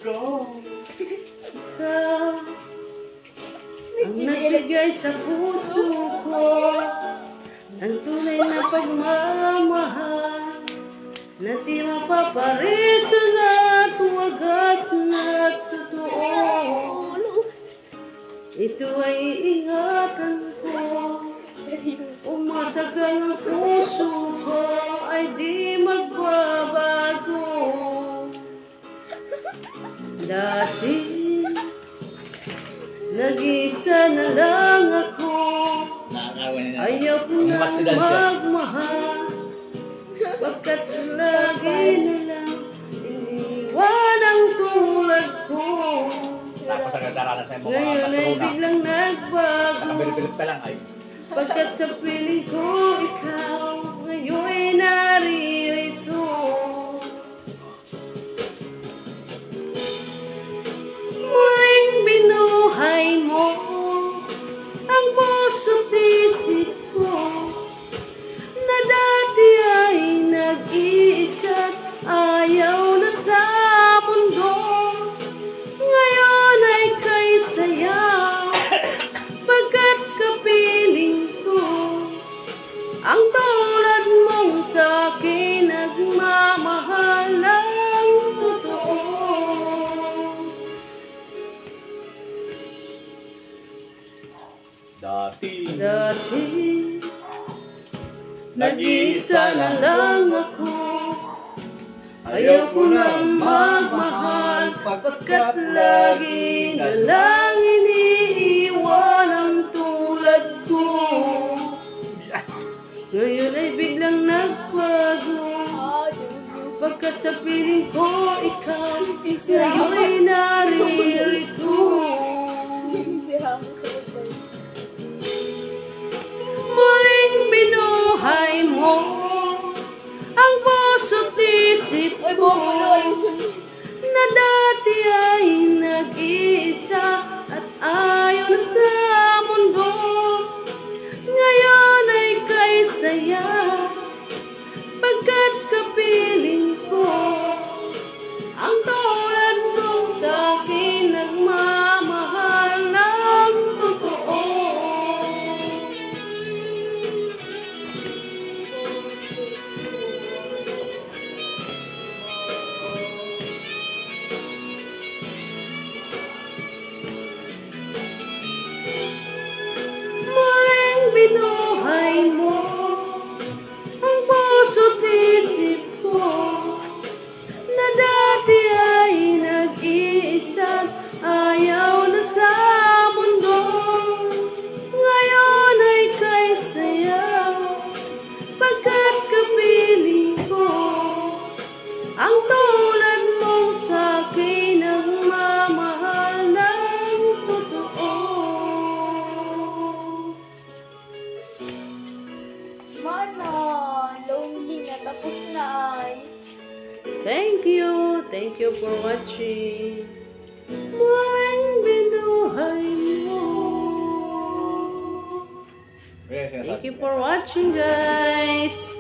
ko. Ikaw ang nagbigay sa puso ko ng tunay na pagmamahal na di mapapareso at wagas na totoo. Ito ay iingatan ko. Umasa ka ng puso ko ay di magbabago. Dati nag-isa na lang ako. Ayaw ko na magmahal, pagkat lagi na lang iniwan ang tulad ko. Ngayon ay biglang nagbago, pagkat sa piling ko ikaw ngayon ay naririto. Muling binuhay mo ang puso't isip ko na dati ay nag-iisa't ayaw na sa mundo. Ngayon ay kay saya, pagkat kapiling ko ang tulad mong sa'kin nagmamahal ng totoo. Dati nag-iisa na lang ako. Ayaw ko na magmahal, pagkat lagi na lang iniiwan ang tulad ko. Ngayon ay biglang nagbago, pagkat sa piling ko ikaw ngayon ay naririto. Muling binuhay mo ang puso't isip ko na dati ay nag-iisa at ayaw na sa mundo. Ngayon ay kay saya, pagkat kapiling ko ang tulad mong sa'kin nagmamahal ng totoo. Binuhay mo ang puso't isip ko na dati ay nag-iisa, ayaw na sa mundo. Ngayon ay kay saya, pagkat kapiling ko ang tulad mong sa'kin nagmamahal ng totoo. Mana, lonely na, tapos na ay. Thank you for watching. Muling binuhay mo. Thank you for watching, guys.